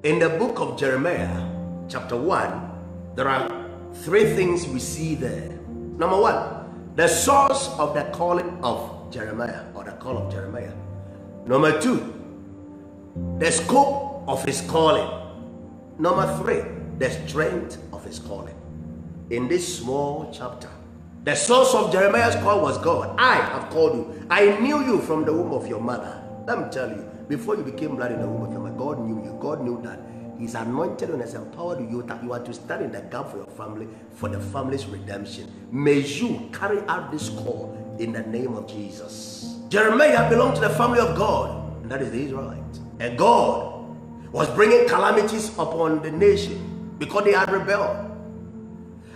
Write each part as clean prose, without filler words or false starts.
In the book of Jeremiah, chapter 1, there are three things we see there. Number one, the source of the calling of Jeremiah, or the call of Jeremiah. Number two, the scope of his calling. Number three, the strength of his calling. In this small chapter, the source of Jeremiah's call was God. I have called you. I knew you from the womb of your mother. Let me tell you, before you became blood in the womb of your mother, God knew you. God knew that He's anointed and has empowered you that you are to stand in the gap for your family, for the family's redemption. May you carry out this call in the name of Jesus. Jeremiah belonged to the family of God, and that is the Israelites. And God was bringing calamities upon the nation because they had rebelled.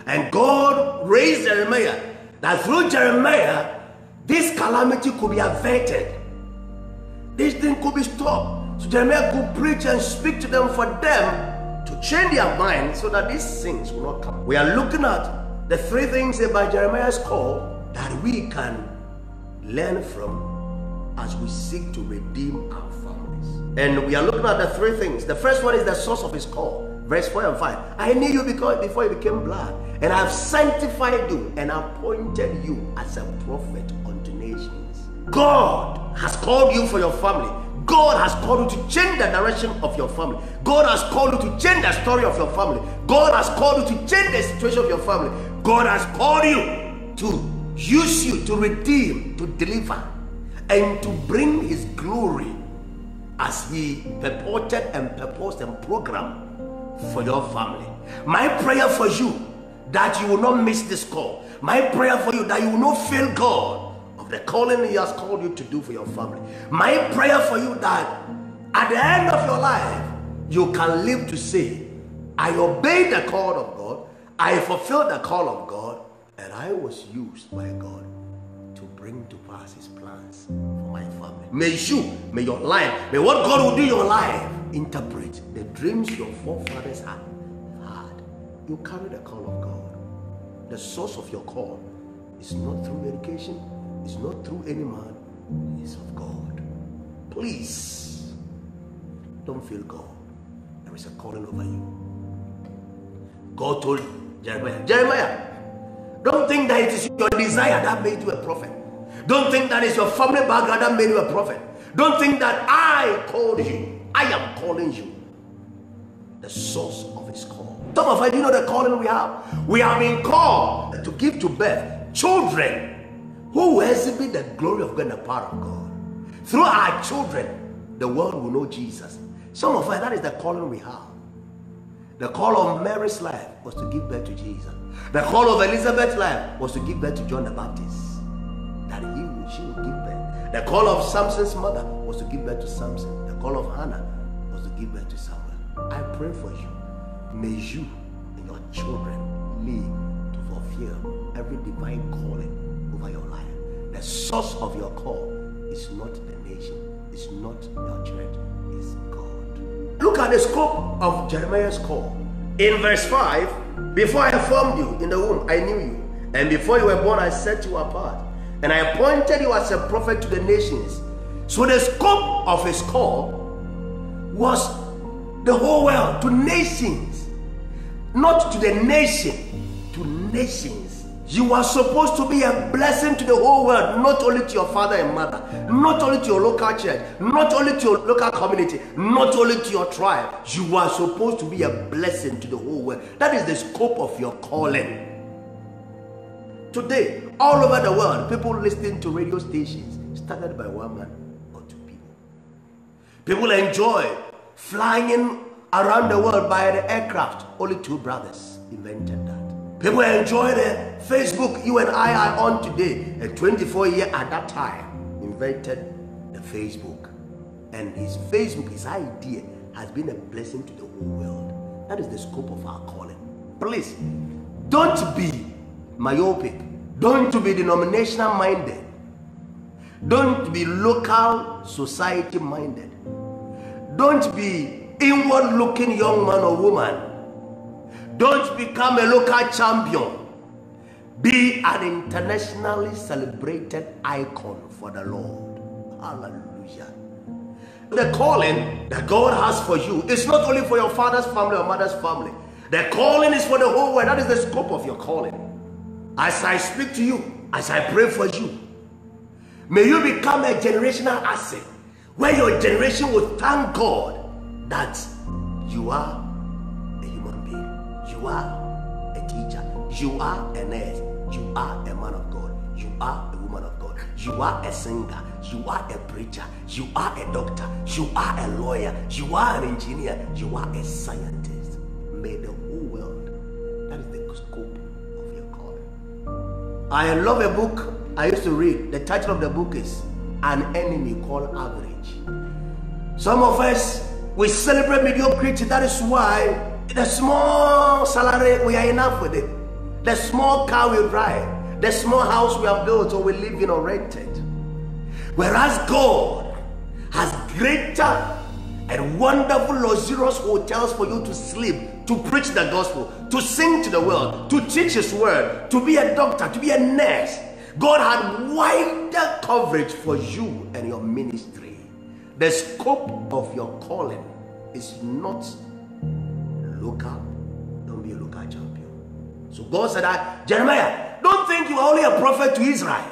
And God raised Jeremiah, that through Jeremiah, this calamity could be averted. This thing could be stopped. So Jeremiah could preach and speak to them for them to change their mind so that these things will not come. We are looking at the three things about Jeremiah's call that we can learn from as we seek to redeem our families. And we are looking at the three things. The first one is the source of his call. Verse 4 and 5. I knew you before you became blood, and I have sanctified you and appointed you as a prophet unto nations. God has called you for your family. God has called you to change the direction of your family. God has called you to change the story of your family. God has called you to change the situation of your family. God has called you to use you to redeem, to deliver, and to bring his glory as he purported and purposed and programmed for your family. My prayer for you, that you will not miss this call. My prayer for you, that you will not fail God of the calling he has called you to do for your family. My prayer for you, that at the end of your life, you can live to say, I obeyed the call of God, I fulfilled the call of God, and I was used by God to bring to pass his plans for my family. May your life, may what God will do in your life, interpret the dreams your forefathers had. You carry the call of God. The source of your call is not through education, it's not through any man, it's of God. Please don't feel God. There is a calling over you. God told Jeremiah, don't think that it is your desire that made you a prophet. Don't think that it's your family background that made you a prophet. Don't think that I called you. I am calling you. The source of his call. Some of us, do you know the calling we have? We have been called to give to birth children who will exhibit the glory of God and the power of God. Through our children, the world will know Jesus. Some of us, that is the calling we have. The call of Mary's life was to give birth to Jesus. The call of Elizabeth's life was to give birth to John the Baptist. That she will give birth. The call of Samson's mother was to give birth to Samson. The call of Hannah was to give birth to Samuel. I pray for you. May you and your children live to fulfill every divine calling over your life. The source of your call is not the nation, it's not your church, it's God. Look at the scope of Jeremiah's call. In verse 5, before I formed you in the womb, I knew you. And before you were born, I set you apart. And I appointed you as a prophet to the nations. So the scope of his call was the whole world, to nations. Not to the nation, to nations. You are supposed to be a blessing to the whole world, not only to your father and mother, not only to your local church, not only to your local community, not only to your tribe. You are supposed to be a blessing to the whole world. That is the scope of your calling. Today, all over the world, people listening to radio stations started by one man or two people. People enjoy flying in around the world by the aircraft. Only two brothers invented that. People enjoy the Facebook you and I are on today. A 24-year at that time invented the Facebook. And his Facebook, his idea, has been a blessing to the whole world. That is the scope of our calling. Please, don't be myopic. Don't be denominational minded. Don't be local society minded. Don't be inward looking young man or woman. Don't become a local champion. Be an internationally celebrated icon for the Lord. Hallelujah. the calling that God has for you is not only for your father's family or mother's family. The calling is for the whole world. That is the scope of your calling. As I speak to you, as I pray for you, may you become a generational asset where your generation will thank God that you are a human being. You are a teacher. You are a nurse. You are a man of God. You are a woman of God. You are a singer. You are a preacher. You are a doctor. You are a lawyer. You are an engineer. You are a scientist. May the whole world, that is the scope of your calling. I love a book I used to read. The title of the book is An Enemy Called Average. Some of us, we celebrate mediocrity. That is why the small salary, we are enough with it. The small car we drive, the small house we have built or we live in or rented. Whereas God has greater and wonderful luxurious hotels for you to sleep, to preach the gospel, to sing to the world, to teach his word, to be a doctor, to be a nurse. God had wider coverage for you and your ministry. The scope of your calling is not local. Don't be a local champion. So God said that, Jeremiah, don't think you are only a prophet to Israel.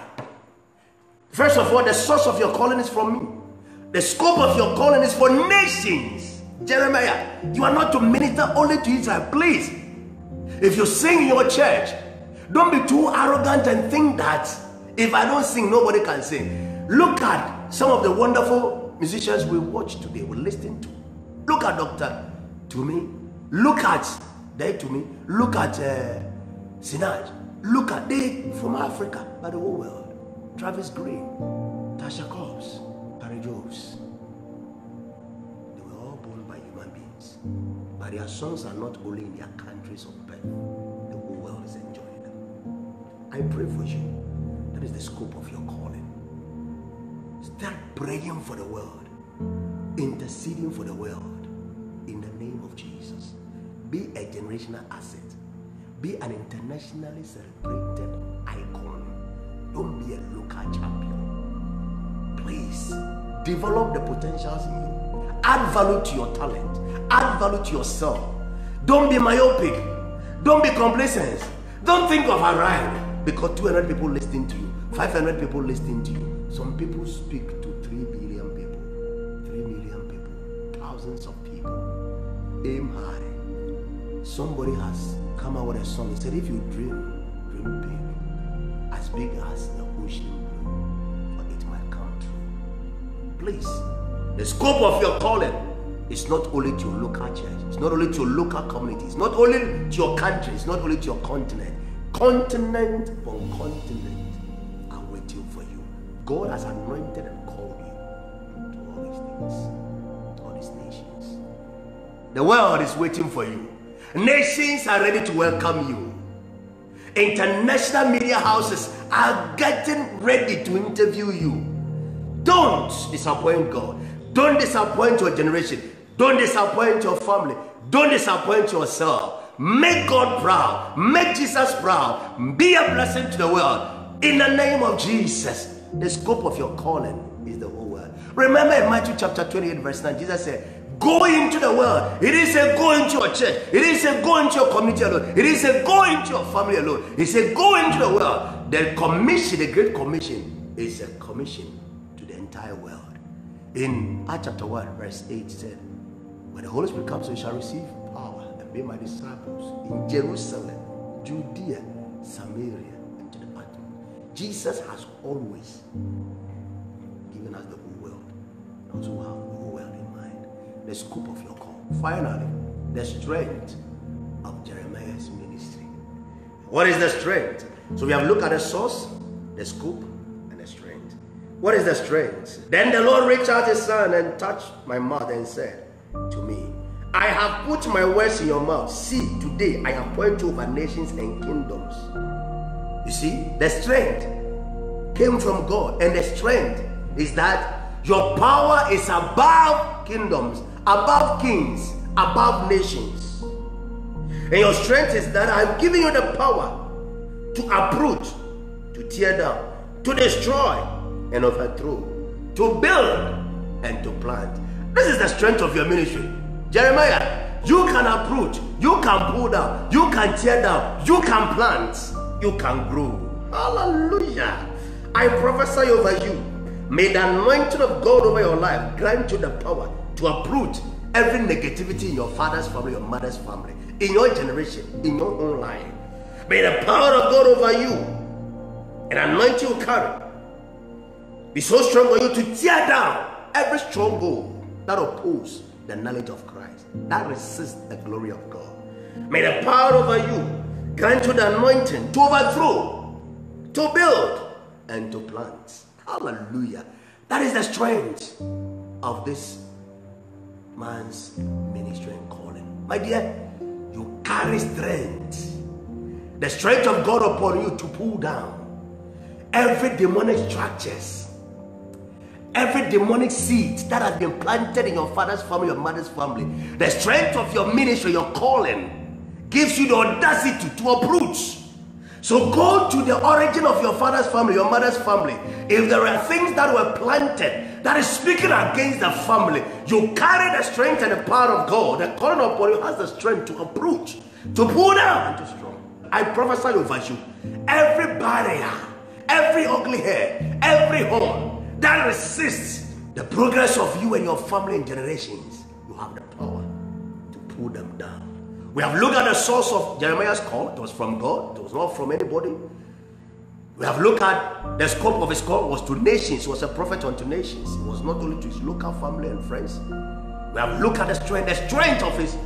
First of all, the source of your calling is from me. The scope of your calling is for nations. Jeremiah, you are not to minister only to Israel. Please, if you sing in your church, don't be too arrogant and think that if I don't sing, nobody can sing. Look at some of the wonderful musicians we watch today, we listen to. Look at Dr. Tumi. Look at Tumi. Look at Sinaj. Look at they from Africa, by the whole world. Travis Green, Tasha Cobbs, Barry Jones. They were all born by human beings. But their songs are not only in their countries of birth. The whole world is enjoying them. I pray for you. That is the scope of your calling. Start praying for the world. Interceding for the world. In the name of Jesus. Be a generational asset. Be an internationally celebrated icon. Don't be a local champion. Please, develop the potentials in you. Add value to your talent. Add value to yourself. Don't be myopic. Don't be complacent. Don't think of arriving because 200 people listening to you, 500 people listening to you. Some people speak to 3 billion people, 3 million people, thousands of people. Aim high. Somebody has come out with a song. He said, if you dream big, as big as the ocean blue, for it might come true. Please, the scope of your calling is not only to your local church, it's not only to your local community, it's not only to your country, it's not only to your continent. Continent upon continent are waiting for you. God has anointed and called you to all these things, to all these nations. The world is waiting for you. Nations are ready to welcome you. International media houses are getting ready to interview you. Don't disappoint God. Don't disappoint your generation. Don't disappoint your family. Don't disappoint yourself. Make God proud. Make Jesus proud. Be a blessing to the world. In the name of Jesus. The scope of your calling is the whole world. Remember in Matthew chapter 28 verse 9, Jesus said, go into the world. It is a go into your church. It is a go into your community alone. It is a go into your family alone. It's a go into the world. The commission, the Great Commission, is a commission to the entire world. In Acts chapter 1 verse 8 said, when the Holy Spirit comes, you shall receive power and be my disciples in Jerusalem, Judea, Samaria, and to the uttermost. Jesus has always given us the whole world. Those who have the whole world in mind. The scope of your call. Finally, the strength of Jeremiah's ministry. What is the strength? So we have looked at the source, the scope, and the strength. What is the strength? Then the Lord reached out his hand and touched my mouth and said to me, I have put my words in your mouth. See, today I appoint you over nations and kingdoms. You see, the strength came from God, and the strength is that your power is above kingdoms, above kings, above nations. And your strength is that I'm giving you the power to uproot, to tear down, to destroy and overthrow, to build and to plant. This is the strength of your ministry. Jeremiah, you can uproot, you can pull down, you can tear down, you can plant, you can grow. Hallelujah. I prophesy over you. May the anointing of God over your life grant you the power to uproot every negativity in your father's family, your mother's family, in your generation, in your own life. May the power of God over you and anointing you carry be so strong for you to tear down every stronghold that opposes the knowledge of Christ, that resists the glory of God. May the power over you grant you the anointing to overthrow, to build, and to plant. Hallelujah. That is the strength of this man's ministry and calling. My dear, you carry strength. The strength of God upon you to pull down every demonic structures, every demonic seed that has been planted in your father's family, your mother's family. The strength of your ministry, your calling, gives you the audacity to uproot. So go to the origin of your father's family, your mother's family. If there are things that were planted that is speaking against the family, you carry the strength and the power of God. The calling upon you has the strength to uproot, to pull down, and to strong. I prophesy over you. Every barrier, every ugly hair, every horn that resists the progress of you and your family and generations, you have the power to pull them down. We have looked at the source of Jeremiah's call. It was from God. It was not from anybody. We have looked at the scope of his call. It was to nations. He was a prophet unto nations. It was not only to his local family and friends. We have looked at the strength of his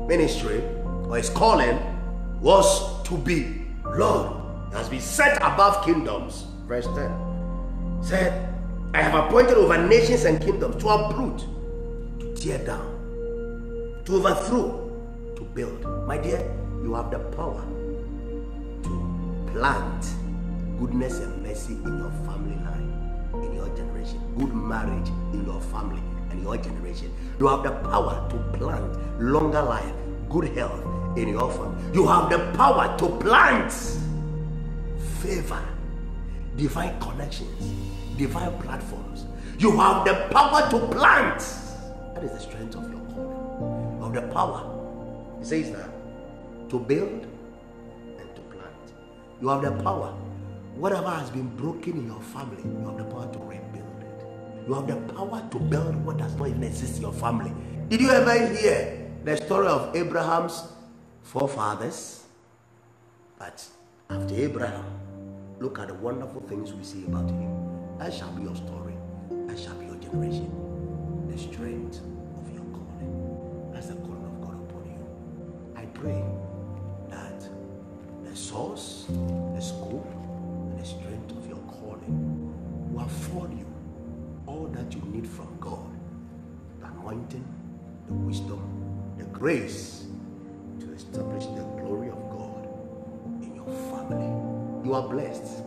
ministry or his calling was to be Lord. He has been set above kingdoms. Verse 10 said, I have appointed over nations and kingdoms to uproot, to tear down, to overthrow, to build. My dear, you have the power to plant goodness and mercy in your family line, in your generation. Good marriage in your family and your generation. You have the power to plant longer life, good health in your family. You have the power to plant favor, divine connections, divine platforms. You have the power to plant. That is the strength of your calling. You have the power. He says that to build and to plant. You have the power. Whatever has been broken in your family, you have the power to rebuild it. You have the power to build what does not even exist in your family. Did you ever hear the story of Abraham's forefathers? But after Abraham, look at the wonderful things we see about him. That shall be your story. That shall be your generation. The strength of your calling. That's the calling of God upon you. I pray that the source, the scope, and the strength of your calling will afford you all that you need from God. The anointing, the wisdom, the grace to establish the glory of God in your family. You are blessed.